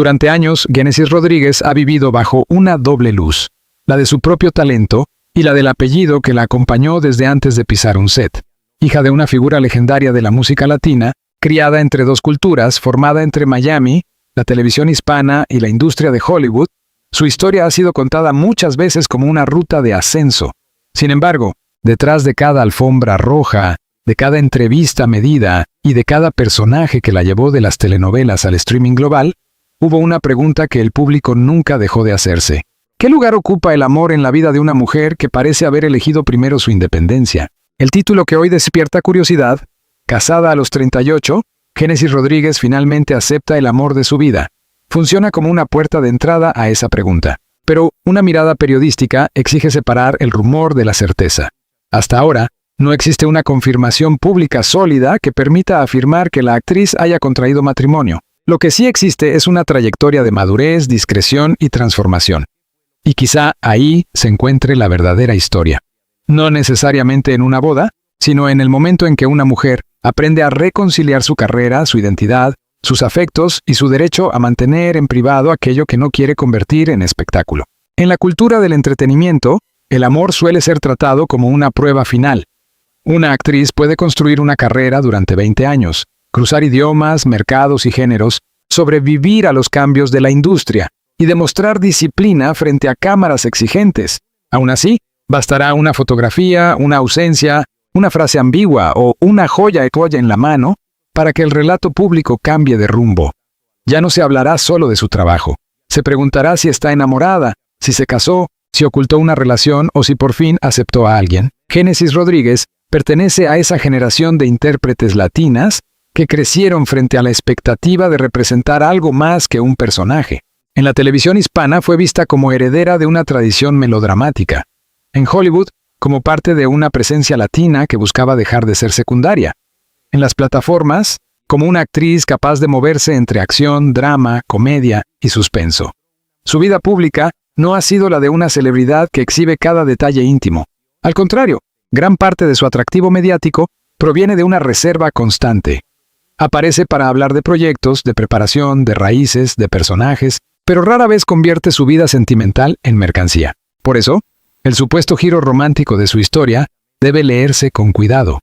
Durante años, Génesis Rodríguez ha vivido bajo una doble luz, la de su propio talento y la del apellido que la acompañó desde antes de pisar un set. Hija de una figura legendaria de la música latina, criada entre dos culturas, formada entre Miami, la televisión hispana y la industria de Hollywood, su historia ha sido contada muchas veces como una ruta de ascenso. Sin embargo, detrás de cada alfombra roja, de cada entrevista medida y de cada personaje que la llevó de las telenovelas al streaming global, hubo una pregunta que el público nunca dejó de hacerse. ¿Qué lugar ocupa el amor en la vida de una mujer que parece haber elegido primero su independencia? El título que hoy despierta curiosidad, casada a los 38, Génesis Rodríguez finalmente acepta el amor de su vida. Funciona como una puerta de entrada a esa pregunta. Pero una mirada periodística exige separar el rumor de la certeza. Hasta ahora, no existe una confirmación pública sólida que permita afirmar que la actriz haya contraído matrimonio. Lo que sí existe es una trayectoria de madurez, discreción y transformación. Y quizá ahí se encuentre la verdadera historia. No necesariamente en una boda, sino en el momento en que una mujer aprende a reconciliar su carrera, su identidad, sus afectos y su derecho a mantener en privado aquello que no quiere convertir en espectáculo. En la cultura del entretenimiento, el amor suele ser tratado como una prueba final. Una actriz puede construir una carrera durante 20 años, cruzar idiomas, mercados y géneros, sobrevivir a los cambios de la industria y demostrar disciplina frente a cámaras exigentes. Aún así, bastará una fotografía, una ausencia, una frase ambigua o una joya en la mano para que el relato público cambie de rumbo. Ya no se hablará solo de su trabajo. Se preguntará si está enamorada, si se casó, si ocultó una relación o si por fin aceptó a alguien. Génesis Rodríguez pertenece a esa generación de intérpretes latinas que crecieron frente a la expectativa de representar algo más que un personaje. En la televisión hispana fue vista como heredera de una tradición melodramática. En Hollywood, como parte de una presencia latina que buscaba dejar de ser secundaria. En las plataformas, como una actriz capaz de moverse entre acción, drama, comedia y suspenso. Su vida pública no ha sido la de una celebridad que exhibe cada detalle íntimo. Al contrario, gran parte de su atractivo mediático proviene de una reserva constante. Aparece para hablar de proyectos, de preparación, de raíces, de personajes, pero rara vez convierte su vida sentimental en mercancía. Por eso, el supuesto giro romántico de su historia debe leerse con cuidado.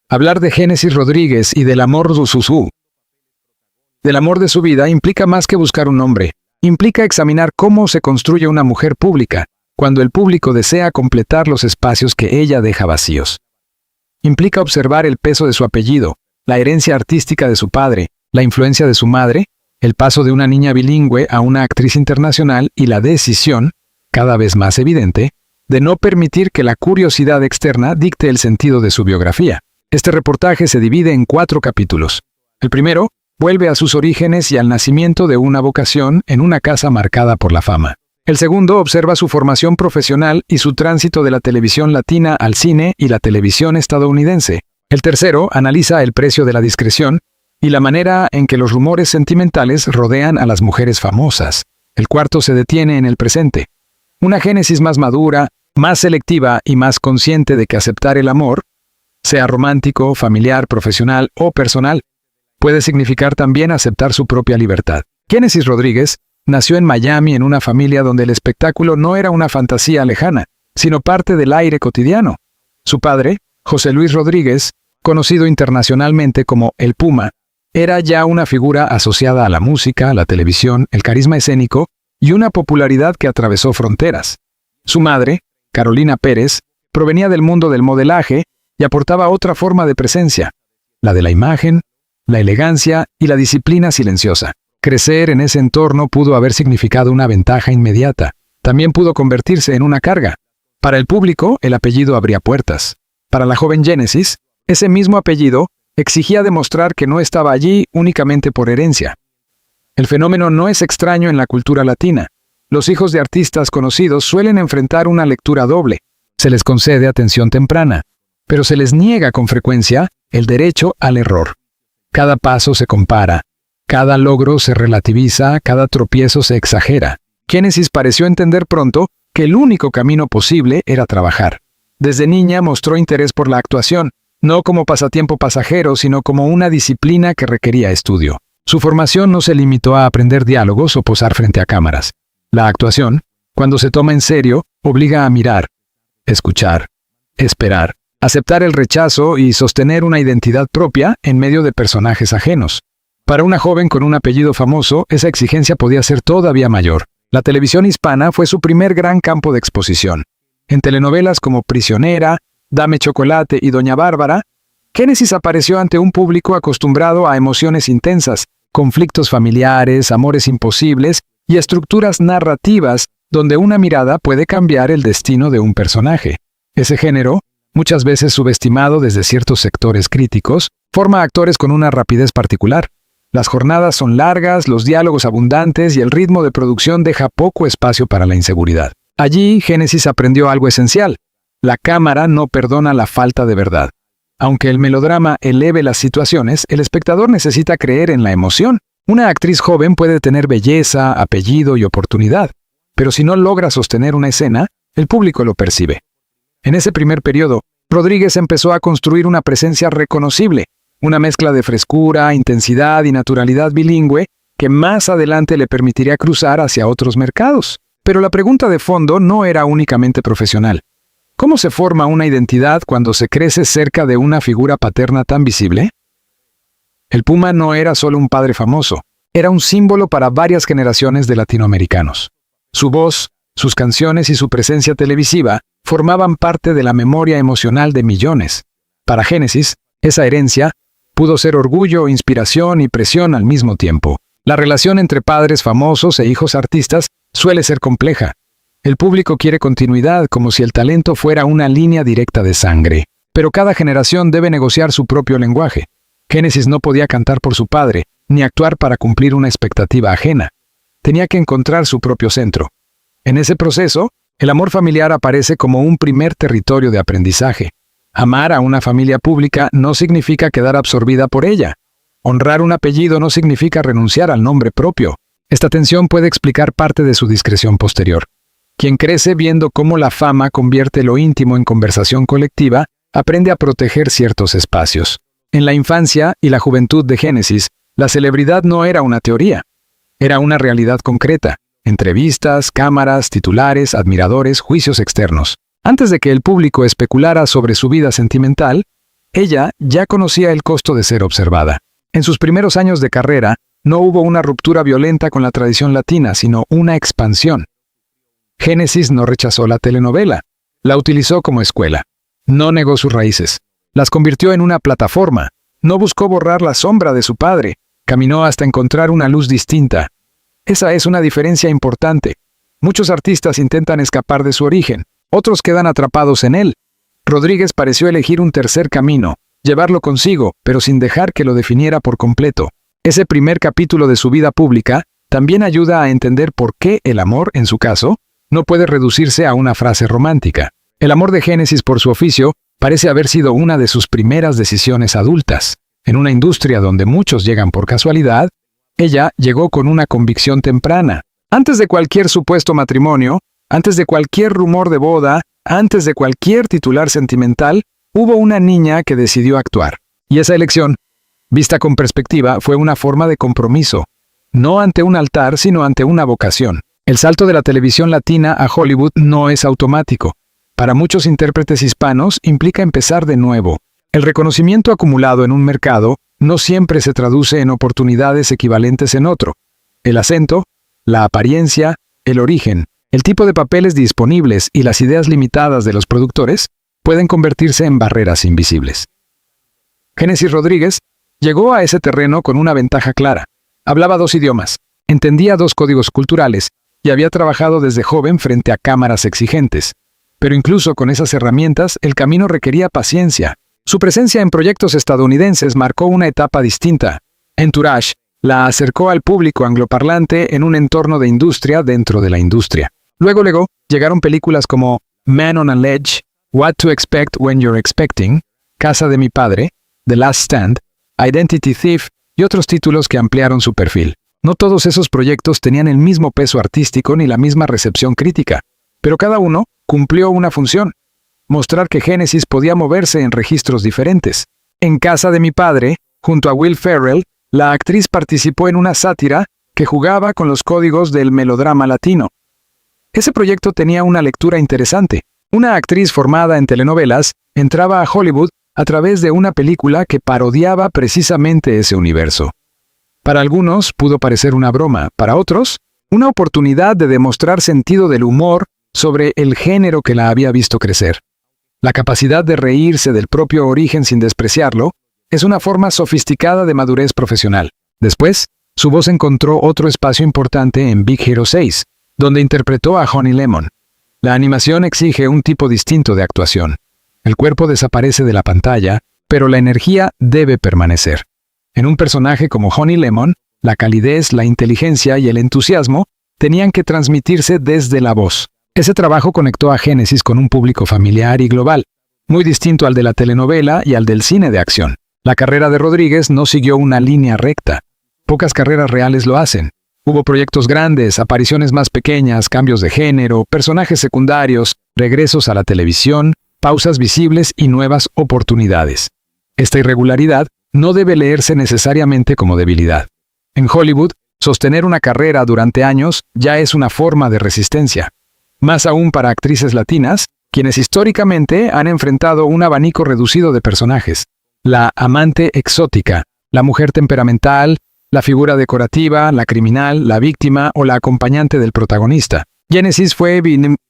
Hablar de Génesis Rodríguez y del amor del amor de su vida implica más que buscar un hombre. Implica examinar cómo se construye una mujer pública, cuando el público desea completar los espacios que ella deja vacíos. Implica observar el peso de su apellido, la herencia artística de su padre, la influencia de su madre, el paso de una niña bilingüe a una actriz internacional y la decisión, cada vez más evidente, de no permitir que la curiosidad externa dicte el sentido de su biografía. Este reportaje se divide en 4 capítulos. El primero vuelve a sus orígenes y al nacimiento de una vocación en una casa marcada por la fama. El segundo observa su formación profesional y su tránsito de la televisión latina al cine y la televisión estadounidense. El tercero analiza el precio de la discreción y la manera en que los rumores sentimentales rodean a las mujeres famosas. El cuarto se detiene en el presente. Una Génesis más madura, más selectiva y más consciente de que aceptar el amor, sea romántico, familiar, profesional o personal, puede significar también aceptar su propia libertad. Génesis Rodríguez nació en Miami en una familia donde el espectáculo no era una fantasía lejana, sino parte del aire cotidiano. Su padre, José Luis Rodríguez, conocido internacionalmente como El Puma, era ya una figura asociada a la música, la televisión, el carisma escénico y una popularidad que atravesó fronteras. Su madre, Carolina Pérez, provenía del mundo del modelaje y aportaba otra forma de presencia, la de la imagen, la elegancia y la disciplina silenciosa. Crecer en ese entorno pudo haber significado una ventaja inmediata. También pudo convertirse en una carga. Para el público, el apellido abría puertas. Para la joven Génesis, ese mismo apellido exigía demostrar que no estaba allí únicamente por herencia. El fenómeno no es extraño en la cultura latina. Los hijos de artistas conocidos suelen enfrentar una lectura doble. Se les concede atención temprana, pero se les niega con frecuencia el derecho al error. Cada paso se compara, cada logro se relativiza, cada tropiezo se exagera. Génesis pareció entender pronto que el único camino posible era trabajar. Desde niña mostró interés por la actuación, no como pasatiempo pasajero, sino como una disciplina que requería estudio. Su formación no se limitó a aprender diálogos o posar frente a cámaras. La actuación, cuando se toma en serio, obliga a mirar, escuchar, esperar, aceptar el rechazo y sostener una identidad propia en medio de personajes ajenos. Para una joven con un apellido famoso, esa exigencia podía ser todavía mayor. La televisión hispana fue su primer gran campo de exposición. En telenovelas como Prisionera, Dame Chocolate y Doña Bárbara, Génesis apareció ante un público acostumbrado a emociones intensas, conflictos familiares, amores imposibles y estructuras narrativas donde una mirada puede cambiar el destino de un personaje. Ese género, muchas veces subestimado desde ciertos sectores críticos, forma actores con una rapidez particular. Las jornadas son largas, los diálogos abundantes y el ritmo de producción deja poco espacio para la inseguridad. Allí, Génesis aprendió algo esencial. La cámara no perdona la falta de verdad. Aunque el melodrama eleve las situaciones, el espectador necesita creer en la emoción. Una actriz joven puede tener belleza, apellido y oportunidad, pero si no logra sostener una escena, el público lo percibe. En ese primer periodo, Rodríguez empezó a construir una presencia reconocible, una mezcla de frescura, intensidad y naturalidad bilingüe que más adelante le permitiría cruzar hacia otros mercados. Pero la pregunta de fondo no era únicamente profesional. ¿Cómo se forma una identidad cuando se crece cerca de una figura paterna tan visible? El Puma no era solo un padre famoso, era un símbolo para varias generaciones de latinoamericanos. Su voz, sus canciones y su presencia televisiva formaban parte de la memoria emocional de millones. Para Génesis, esa herencia pudo ser orgullo, inspiración y presión al mismo tiempo. La relación entre padres famosos e hijos artistas suele ser compleja. El público quiere continuidad, como si el talento fuera una línea directa de sangre. Pero cada generación debe negociar su propio lenguaje. Génesis no podía cantar por su padre, ni actuar para cumplir una expectativa ajena. Tenía que encontrar su propio centro. En ese proceso, el amor familiar aparece como un primer territorio de aprendizaje. Amar a una familia pública no significa quedar absorbida por ella. Honrar un apellido no significa renunciar al nombre propio. Esta tensión puede explicar parte de su discreción posterior. Quien crece viendo cómo la fama convierte lo íntimo en conversación colectiva, aprende a proteger ciertos espacios. En la infancia y la juventud de Génesis, la celebridad no era una teoría. Era una realidad concreta. Entrevistas, cámaras, titulares, admiradores, juicios externos. Antes de que el público especulara sobre su vida sentimental, ella ya conocía el costo de ser observada. En sus primeros años de carrera, no hubo una ruptura violenta con la tradición latina, sino una expansión. Génesis no rechazó la telenovela, la utilizó como escuela. No negó sus raíces, las convirtió en una plataforma. No buscó borrar la sombra de su padre, caminó hasta encontrar una luz distinta. Esa es una diferencia importante. Muchos artistas intentan escapar de su origen, otros quedan atrapados en él. Rodríguez pareció elegir un tercer camino, llevarlo consigo, pero sin dejar que lo definiera por completo. Ese primer capítulo de su vida pública también ayuda a entender por qué el amor, en su caso, no puede reducirse a una frase romántica. El amor de Génesis por su oficio parece haber sido una de sus primeras decisiones adultas. En una industria donde muchos llegan por casualidad, ella llegó con una convicción temprana. Antes de cualquier supuesto matrimonio, antes de cualquier rumor de boda, antes de cualquier titular sentimental, hubo una niña que decidió actuar. Y esa elección, vista con perspectiva, fue una forma de compromiso. No ante un altar, sino ante una vocación. El salto de la televisión latina a Hollywood no es automático. Para muchos intérpretes hispanos implica empezar de nuevo. El reconocimiento acumulado en un mercado no siempre se traduce en oportunidades equivalentes en otro. El acento, la apariencia, el origen, el tipo de papeles disponibles y las ideas limitadas de los productores pueden convertirse en barreras invisibles. Génesis Rodríguez llegó a ese terreno con una ventaja clara. Hablaba 2 idiomas, entendía 2 códigos culturales y había trabajado desde joven frente a cámaras exigentes. Pero incluso con esas herramientas, el camino requería paciencia. Su presencia en proyectos estadounidenses marcó una etapa distinta. Entourage la acercó al público angloparlante en un entorno de industria dentro de la industria. Luego llegaron películas como Man on a Ledge, What to Expect When You're Expecting, Casa de mi Padre, The Last Stand, Identity Thief y otros títulos que ampliaron su perfil. No todos esos proyectos tenían el mismo peso artístico ni la misma recepción crítica, pero cada uno cumplió una función: mostrar que Génesis podía moverse en registros diferentes. En Casa de mi Padre, junto a Will Ferrell, la actriz participó en una sátira que jugaba con los códigos del melodrama latino. Ese proyecto tenía una lectura interesante. Una actriz formada en telenovelas entraba a Hollywood a través de una película que parodiaba precisamente ese universo. Para algunos pudo parecer una broma, para otros, una oportunidad de demostrar sentido del humor sobre el género que la había visto crecer. La capacidad de reírse del propio origen sin despreciarlo es una forma sofisticada de madurez profesional. Después, su voz encontró otro espacio importante en Big Hero 6, donde interpretó a Honey Lemon. La animación exige un tipo distinto de actuación. El cuerpo desaparece de la pantalla, pero la energía debe permanecer. En un personaje como Honey Lemon, la calidez, la inteligencia y el entusiasmo tenían que transmitirse desde la voz. Ese trabajo conectó a Génesis con un público familiar y global, muy distinto al de la telenovela y al del cine de acción. La carrera de Rodríguez no siguió una línea recta. Pocas carreras reales lo hacen. Hubo proyectos grandes, apariciones más pequeñas, cambios de género, personajes secundarios, regresos a la televisión, pausas visibles y nuevas oportunidades. Esta irregularidad no debe leerse necesariamente como debilidad. En Hollywood, sostener una carrera durante años ya es una forma de resistencia. Más aún para actrices latinas, quienes históricamente han enfrentado un abanico reducido de personajes. La amante exótica, la mujer temperamental, la figura decorativa, la criminal, la víctima o la acompañante del protagonista. Génesis fue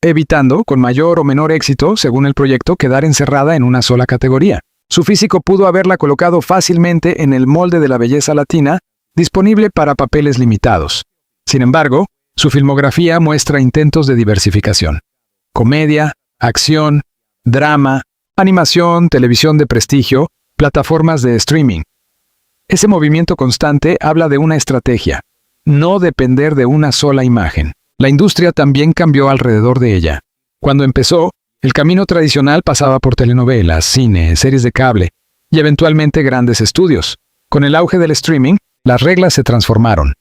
evitando, con mayor o menor éxito, según el proyecto, quedar encerrada en una sola categoría. Su físico pudo haberla colocado fácilmente en el molde de la belleza latina, disponible para papeles limitados. Sin embargo, su filmografía muestra intentos de diversificación. Comedia, acción, drama, animación, televisión de prestigio, plataformas de streaming. Ese movimiento constante habla de una estrategia, no depender de una sola imagen. La industria también cambió alrededor de ella. Cuando empezó, el camino tradicional pasaba por telenovelas, cine, series de cable y eventualmente grandes estudios. Con el auge del streaming, las reglas se transformaron.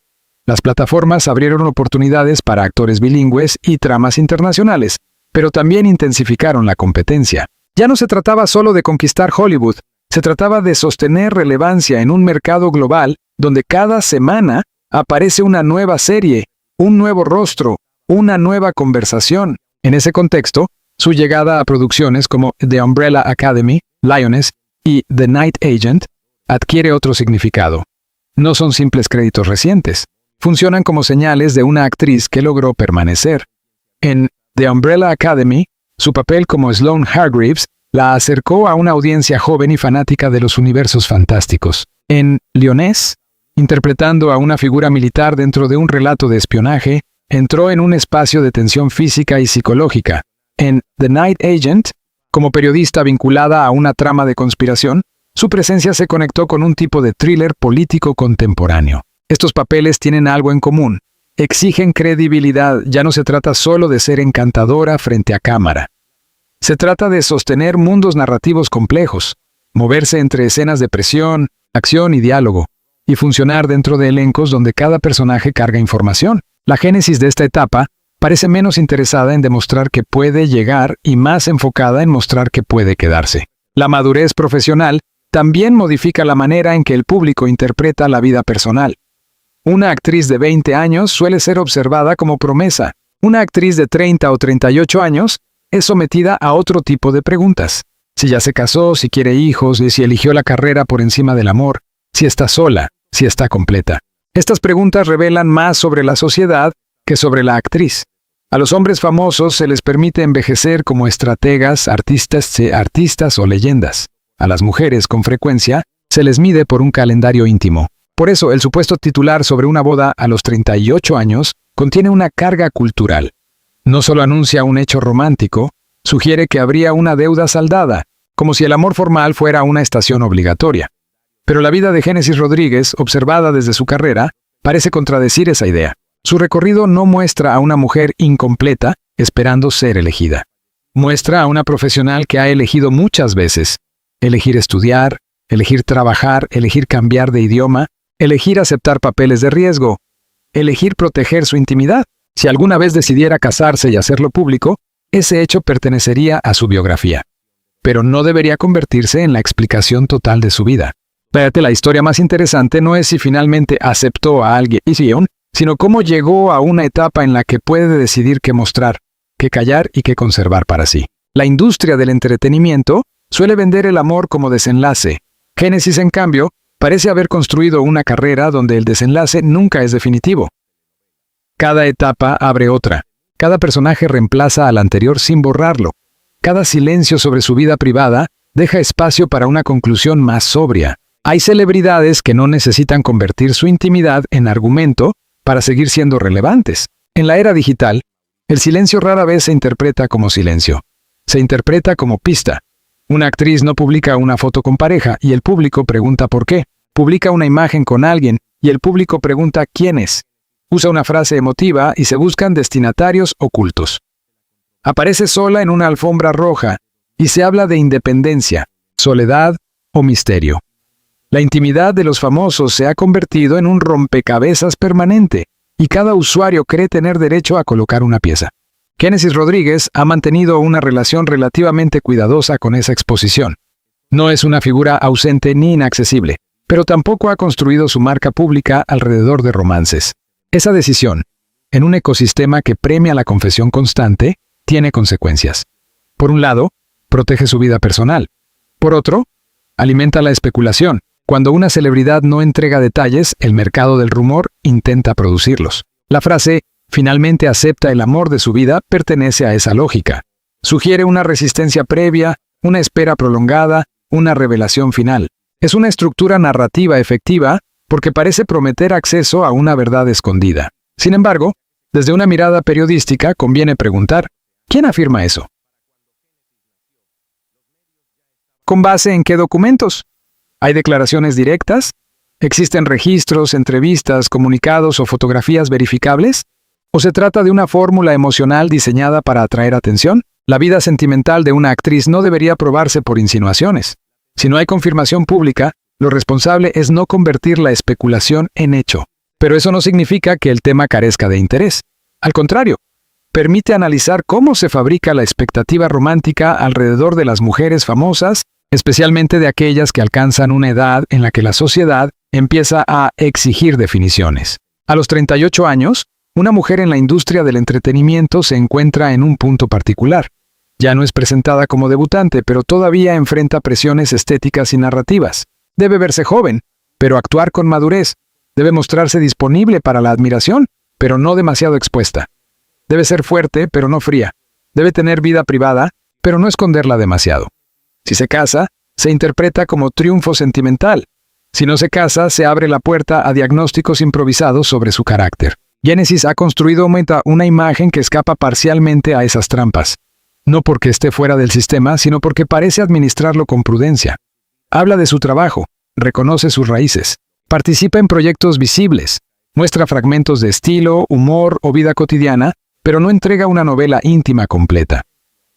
Las plataformas abrieron oportunidades para actores bilingües y tramas internacionales, pero también intensificaron la competencia. Ya no se trataba solo de conquistar Hollywood, se trataba de sostener relevancia en un mercado global donde cada semana aparece una nueva serie, un nuevo rostro, una nueva conversación. En ese contexto, su llegada a producciones como The Umbrella Academy, Lioness y The Night Agent adquiere otro significado. No son simples créditos recientes, funcionan como señales de una actriz que logró permanecer. En The Umbrella Academy, su papel como Sloane Hargreaves la acercó a una audiencia joven y fanática de los universos fantásticos. En Lioness, interpretando a una figura militar dentro de un relato de espionaje, entró en un espacio de tensión física y psicológica. En The Night Agent, como periodista vinculada a una trama de conspiración, su presencia se conectó con un tipo de thriller político contemporáneo. Estos papeles tienen algo en común. Exigen credibilidad, ya no se trata solo de ser encantadora frente a cámara. Se trata de sostener mundos narrativos complejos, moverse entre escenas de presión, acción y diálogo, y funcionar dentro de elencos donde cada personaje carga información. La génesis de esta etapa parece menos interesada en demostrar que puede llegar y más enfocada en mostrar que puede quedarse. La madurez profesional también modifica la manera en que el público interpreta la vida personal. Una actriz de 20 años suele ser observada como promesa. Una actriz de 30 o 38 años es sometida a otro tipo de preguntas. Si ya se casó, si quiere hijos, y si eligió la carrera por encima del amor, si está sola, si está completa. Estas preguntas revelan más sobre la sociedad que sobre la actriz. A los hombres famosos se les permite envejecer como estrategas, artistas o leyendas. A las mujeres, con frecuencia, se les mide por un calendario íntimo. Por eso, el supuesto titular sobre una boda a los 38 años contiene una carga cultural. No solo anuncia un hecho romántico, sugiere que habría una deuda saldada, como si el amor formal fuera una estación obligatoria. Pero la vida de Génesis Rodríguez, observada desde su carrera, parece contradecir esa idea. Su recorrido no muestra a una mujer incompleta esperando ser elegida. Muestra a una profesional que ha elegido muchas veces. Elegir estudiar, elegir trabajar, elegir cambiar de idioma, elegir aceptar papeles de riesgo, elegir proteger su intimidad. Si alguna vez decidiera casarse y hacerlo público, ese hecho pertenecería a su biografía. Pero no debería convertirse en la explicación total de su vida. Fíjate, la historia más interesante no es si finalmente aceptó a alguien, sino cómo llegó a una etapa en la que puede decidir qué mostrar, qué callar y qué conservar para sí. La industria del entretenimiento suele vender el amor como desenlace. Génesis, en cambio, parece haber construido una carrera donde el desenlace nunca es definitivo. Cada etapa abre otra. Cada personaje reemplaza al anterior sin borrarlo. Cada silencio sobre su vida privada deja espacio para una conclusión más sobria. Hay celebridades que no necesitan convertir su intimidad en argumento para seguir siendo relevantes. En la era digital, el silencio rara vez se interpreta como silencio. Se interpreta como pista. Una actriz no publica una foto con pareja y el público pregunta por qué. Publica una imagen con alguien y el público pregunta quién es. Usa una frase emotiva y se buscan destinatarios ocultos. Aparece sola en una alfombra roja y se habla de independencia, soledad o misterio. La intimidad de los famosos se ha convertido en un rompecabezas permanente y cada usuario cree tener derecho a colocar una pieza. Génesis Rodríguez ha mantenido una relación relativamente cuidadosa con esa exposición. No es una figura ausente ni inaccesible, pero tampoco ha construido su marca pública alrededor de romances. Esa decisión, en un ecosistema que premia la confesión constante, tiene consecuencias. Por un lado, protege su vida personal. Por otro, alimenta la especulación. Cuando una celebridad no entrega detalles, el mercado del rumor intenta producirlos. La frase «finalmente acepta el amor de su vida» pertenece a esa lógica. Sugiere una resistencia previa, una espera prolongada, una revelación final. Es una estructura narrativa efectiva porque parece prometer acceso a una verdad escondida. Sin embargo, desde una mirada periodística conviene preguntar, ¿quién afirma eso? ¿Con base en qué documentos? ¿Hay declaraciones directas? ¿Existen registros, entrevistas, comunicados o fotografías verificables? ¿O se trata de una fórmula emocional diseñada para atraer atención? La vida sentimental de una actriz no debería probarse por insinuaciones. Si no hay confirmación pública, lo responsable es no convertir la especulación en hecho. Pero eso no significa que el tema carezca de interés. Al contrario, permite analizar cómo se fabrica la expectativa romántica alrededor de las mujeres famosas, especialmente de aquellas que alcanzan una edad en la que la sociedad empieza a exigir definiciones. A los 38 años, una mujer en la industria del entretenimiento se encuentra en un punto particular. Ya no es presentada como debutante, pero todavía enfrenta presiones estéticas y narrativas. Debe verse joven, pero actuar con madurez. Debe mostrarse disponible para la admiración, pero no demasiado expuesta. Debe ser fuerte, pero no fría. Debe tener vida privada, pero no esconderla demasiado. Si se casa, se interpreta como triunfo sentimental. Si no se casa, se abre la puerta a diagnósticos improvisados sobre su carácter. Génesis ha construido una imagen que escapa parcialmente a esas trampas. No porque esté fuera del sistema, sino porque parece administrarlo con prudencia. Habla de su trabajo, reconoce sus raíces, participa en proyectos visibles, muestra fragmentos de estilo, humor o vida cotidiana, pero no entrega una novela íntima completa.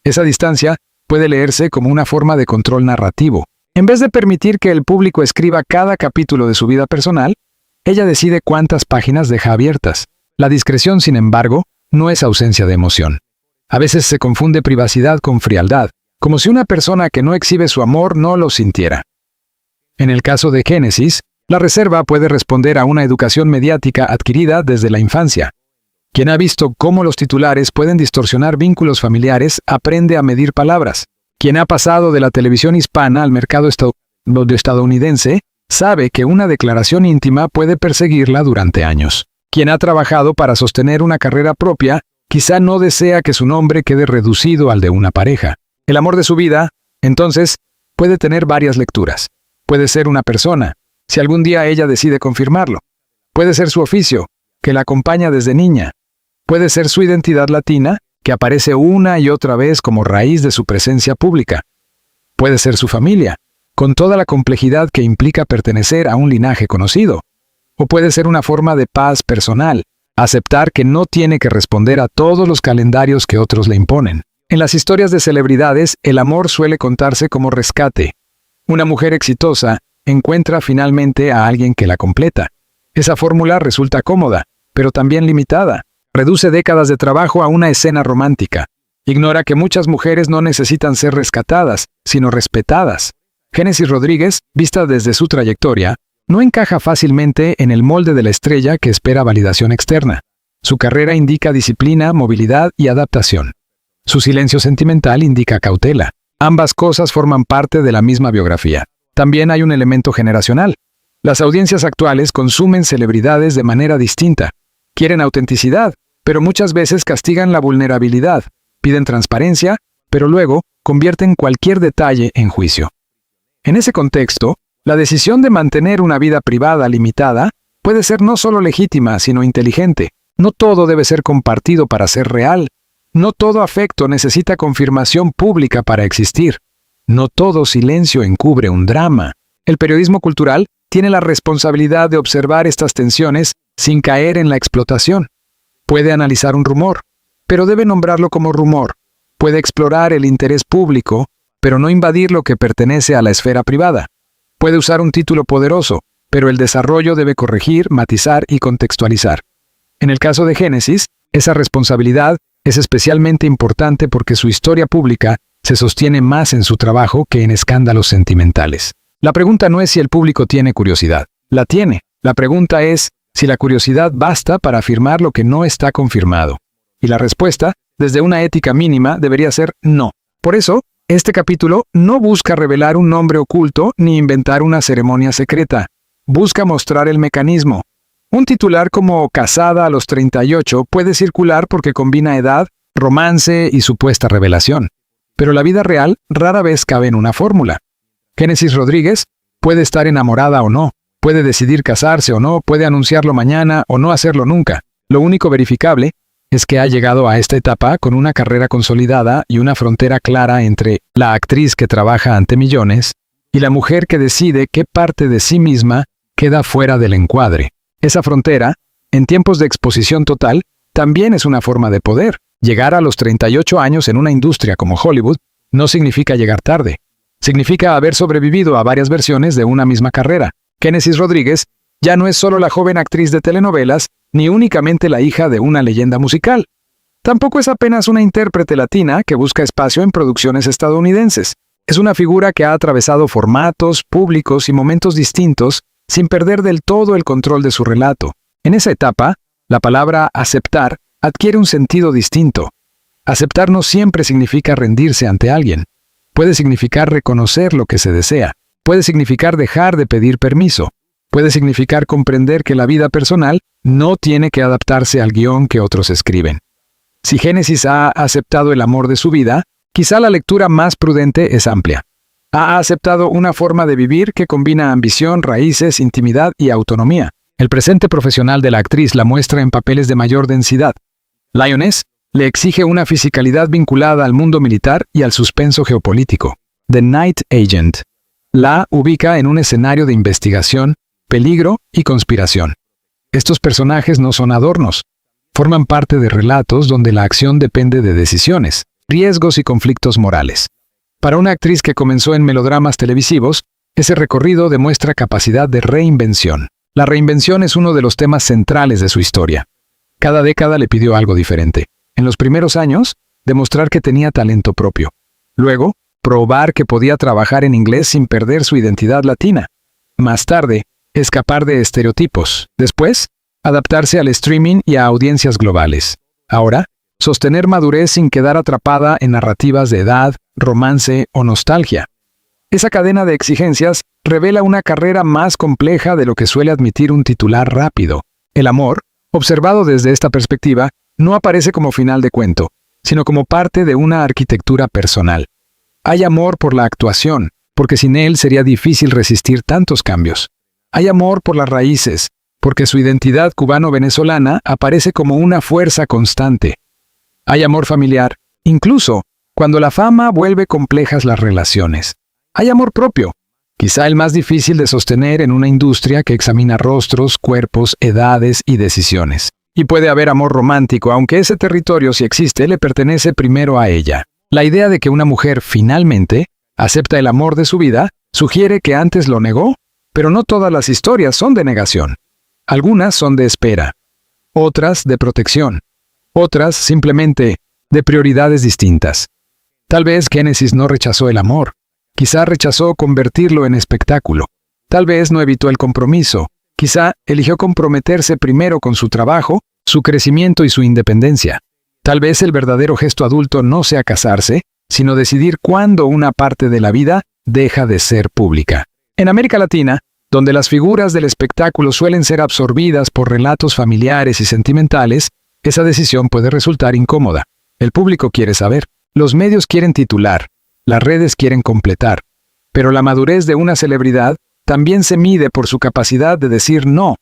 Esa distancia puede leerse como una forma de control narrativo. En vez de permitir que el público escriba cada capítulo de su vida personal, ella decide cuántas páginas deja abiertas. La discreción, sin embargo, no es ausencia de emoción. A veces se confunde privacidad con frialdad, como si una persona que no exhibe su amor no lo sintiera. En el caso de Génesis, la reserva puede responder a una educación mediática adquirida desde la infancia. Quien ha visto cómo los titulares pueden distorsionar vínculos familiares aprende a medir palabras. Quien ha pasado de la televisión hispana al mercado estadounidense sabe que una declaración íntima puede perseguirla durante años. Quien ha trabajado para sostener una carrera propia quizá no desea que su nombre quede reducido al de una pareja. El amor de su vida, entonces, puede tener varias lecturas. Puede ser una persona, si algún día ella decide confirmarlo. Puede ser su oficio, que la acompaña desde niña. Puede ser su identidad latina, que aparece una y otra vez como raíz de su presencia pública. Puede ser su familia, con toda la complejidad que implica pertenecer a un linaje conocido. O puede ser una forma de paz personal, aceptar que no tiene que responder a todos los calendarios que otros le imponen. En las historias de celebridades, el amor suele contarse como rescate. Una mujer exitosa encuentra finalmente a alguien que la completa. Esa fórmula resulta cómoda, pero también limitada. Reduce décadas de trabajo a una escena romántica. Ignora que muchas mujeres no necesitan ser rescatadas, sino respetadas. Génesis Rodríguez, vista desde su trayectoria, no encaja fácilmente en el molde de la estrella que espera validación externa. Su carrera indica disciplina, movilidad y adaptación. Su silencio sentimental indica cautela. Ambas cosas forman parte de la misma biografía. También hay un elemento generacional. Las audiencias actuales consumen celebridades de manera distinta. Quieren autenticidad, pero muchas veces castigan la vulnerabilidad. Piden transparencia, pero luego convierten cualquier detalle en juicio. En ese contexto, la decisión de mantener una vida privada limitada puede ser no solo legítima, sino inteligente. No todo debe ser compartido para ser real. No todo afecto necesita confirmación pública para existir. No todo silencio encubre un drama. El periodismo cultural tiene la responsabilidad de observar estas tensiones sin caer en la explotación. Puede analizar un rumor, pero debe nombrarlo como rumor. Puede explorar el interés público, pero no invadir lo que pertenece a la esfera privada. Puede usar un título poderoso, pero el desarrollo debe corregir, matizar y contextualizar. En el caso de Génesis, esa responsabilidad es especialmente importante porque su historia pública se sostiene más en su trabajo que en escándalos sentimentales. La pregunta no es si el público tiene curiosidad. La tiene. La pregunta es si la curiosidad basta para afirmar lo que no está confirmado. Y la respuesta, desde una ética mínima, debería ser no. Por eso, este capítulo no busca revelar un nombre oculto ni inventar una ceremonia secreta. Busca mostrar el mecanismo. Un titular como Casada a los 38 puede circular porque combina edad, romance y supuesta revelación. Pero la vida real rara vez cabe en una fórmula. Génesis Rodríguez puede estar enamorada o no, puede decidir casarse o no, puede anunciarlo mañana o no hacerlo nunca. Lo único verificable es que ha llegado a esta etapa con una carrera consolidada y una frontera clara entre la actriz que trabaja ante millones y la mujer que decide qué parte de sí misma queda fuera del encuadre. Esa frontera, en tiempos de exposición total, también es una forma de poder. Llegar a los 38 años en una industria como Hollywood no significa llegar tarde. Significa haber sobrevivido a varias versiones de una misma carrera. Génesis Rodríguez ya no es solo la joven actriz de telenovelas, ni únicamente la hija de una leyenda musical. Tampoco es apenas una intérprete latina que busca espacio en producciones estadounidenses. Es una figura que ha atravesado formatos, públicos y momentos distintos sin perder del todo el control de su relato. En esa etapa, la palabra aceptar adquiere un sentido distinto. Aceptar no siempre significa rendirse ante alguien. Puede significar reconocer lo que se desea. Puede significar dejar de pedir permiso. Puede significar comprender que la vida personal no tiene que adaptarse al guión que otros escriben. Si Génesis ha aceptado el amor de su vida, quizá la lectura más prudente es amplia. Ha aceptado una forma de vivir que combina ambición, raíces, intimidad y autonomía. El presente profesional de la actriz la muestra en papeles de mayor densidad. Lioness le exige una fisicalidad vinculada al mundo militar y al suspenso geopolítico. The Night Agent la ubica en un escenario de investigación, peligro y conspiración. Estos personajes no son adornos. Forman parte de relatos donde la acción depende de decisiones, riesgos y conflictos morales. Para una actriz que comenzó en melodramas televisivos, ese recorrido demuestra capacidad de reinvención. La reinvención es uno de los temas centrales de su historia. Cada década le pidió algo diferente. En los primeros años, demostrar que tenía talento propio. Luego, probar que podía trabajar en inglés sin perder su identidad latina. Más tarde, escapar de estereotipos. Después, adaptarse al streaming y a audiencias globales. Ahora, sostener madurez sin quedar atrapada en narrativas de edad, romance o nostalgia. Esa cadena de exigencias revela una carrera más compleja de lo que suele admitir un titular rápido. El amor, observado desde esta perspectiva, no aparece como final de cuento, sino como parte de una arquitectura personal. Hay amor por la actuación, porque sin él sería difícil resistir tantos cambios. Hay amor por las raíces, porque su identidad cubano-venezolana aparece como una fuerza constante. Hay amor familiar, incluso cuando la fama vuelve complejas las relaciones. Hay amor propio, quizá el más difícil de sostener en una industria que examina rostros, cuerpos, edades y decisiones. Y puede haber amor romántico, aunque ese territorio, si existe, le pertenece primero a ella. La idea de que una mujer finalmente acepta el amor de su vida sugiere que antes lo negó, pero no todas las historias son de negación. Algunas son de espera, otras de protección, otras simplemente de prioridades distintas. Tal vez Génesis no rechazó el amor, Quizá rechazó convertirlo en espectáculo. Tal vez no evitó el compromiso. Quizá eligió comprometerse primero con su trabajo, su crecimiento y su independencia. Tal vez el verdadero gesto adulto no sea casarse, sino decidir cuándo una parte de la vida deja de ser pública. En América Latina, donde las figuras del espectáculo suelen ser absorbidas por relatos familiares y sentimentales, esa decisión puede resultar incómoda. El público quiere saber, los medios quieren titular, las redes quieren completar. Pero la madurez de una celebridad también se mide por su capacidad de decir no.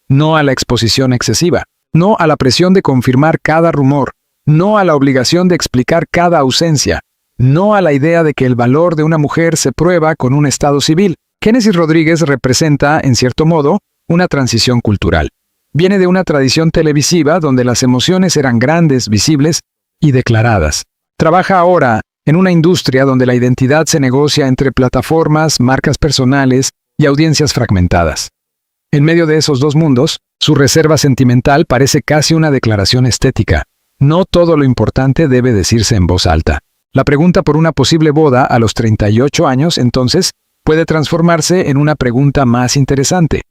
No a la exposición excesiva, no a la presión de confirmar cada rumor, no a la obligación de explicar cada ausencia, no a la idea de que el valor de una mujer se prueba con un estado civil. Génesis Rodríguez representa, en cierto modo, una transición cultural. Viene de una tradición televisiva donde las emociones eran grandes, visibles y declaradas. Trabaja ahora en una industria donde la identidad se negocia entre plataformas, marcas personales y audiencias fragmentadas. En medio de esos dos mundos, su reserva sentimental parece casi una declaración estética. No todo lo importante debe decirse en voz alta. La pregunta por una posible boda a los 38 años, entonces, puede transformarse en una pregunta más interesante.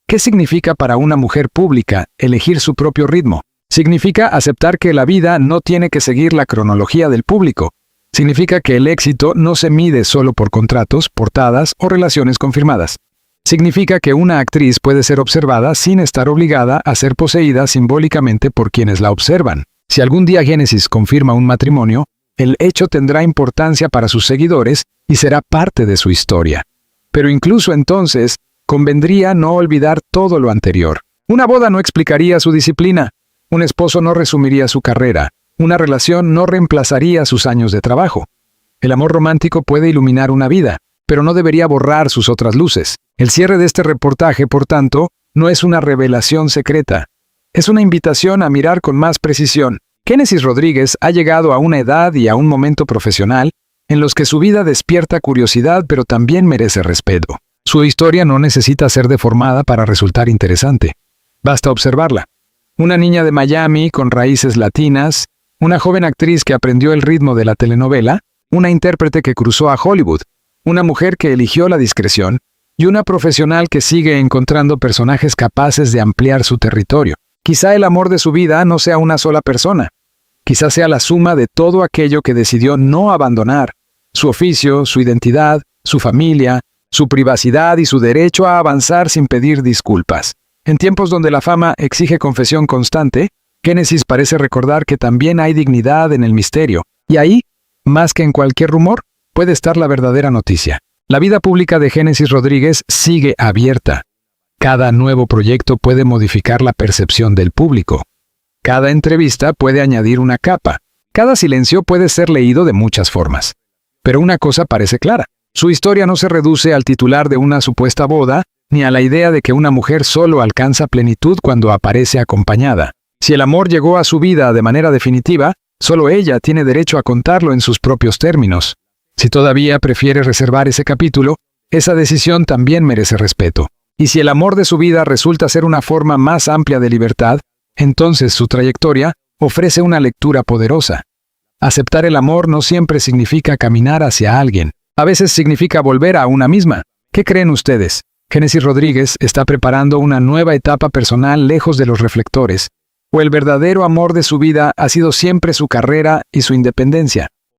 ¿Qué significa para una mujer pública elegir su propio ritmo? Significa aceptar que la vida no tiene que seguir la cronología del público. Significa que el éxito no se mide solo por contratos, portadas o relaciones confirmadas. Significa que una actriz puede ser observada sin estar obligada a ser poseída simbólicamente por quienes la observan. Si algún día Génesis confirma un matrimonio, el hecho tendrá importancia para sus seguidores y será parte de su historia. Pero incluso entonces, convendría no olvidar todo lo anterior. Una boda no explicaría su disciplina, un esposo no resumiría su carrera, una relación no reemplazaría sus años de trabajo. El amor romántico puede iluminar una vida, pero no debería borrar sus otras luces. El cierre de este reportaje, por tanto, no es una revelación secreta. Es una invitación a mirar con más precisión. Génesis Rodríguez ha llegado a una edad y a un momento profesional en los que su vida despierta curiosidad pero también merece respeto. Su historia no necesita ser deformada para resultar interesante. Basta observarla. Una niña de Miami con raíces latinas, una joven actriz que aprendió el ritmo de la telenovela, una intérprete que cruzó a Hollywood, una mujer que eligió la discreción y una profesional que sigue encontrando personajes capaces de ampliar su territorio. Quizá el amor de su vida no sea una sola persona. Quizá sea la suma de todo aquello que decidió no abandonar: su oficio, su identidad, su familia, su privacidad y su derecho a avanzar sin pedir disculpas. En tiempos donde la fama exige confesión constante, Génesis parece recordar que también hay dignidad en el misterio, y ahí, más que en cualquier rumor, puede estar la verdadera noticia. La vida pública de Génesis Rodríguez sigue abierta. Cada nuevo proyecto puede modificar la percepción del público. Cada entrevista puede añadir una capa. Cada silencio puede ser leído de muchas formas. Pero una cosa parece clara: su historia no se reduce al titular de una supuesta boda, ni a la idea de que una mujer solo alcanza plenitud cuando aparece acompañada. Si el amor llegó a su vida de manera definitiva, solo ella tiene derecho a contarlo en sus propios términos. Si todavía prefiere reservar ese capítulo, esa decisión también merece respeto. Y si el amor de su vida resulta ser una forma más amplia de libertad, entonces su trayectoria ofrece una lectura poderosa. Aceptar el amor no siempre significa caminar hacia alguien. A veces significa volver a una misma. ¿Qué creen ustedes? ¿Génesis Rodríguez está preparando una nueva etapa personal lejos de los reflectores? ¿O el verdadero amor de su vida ha sido siempre su carrera y su independencia?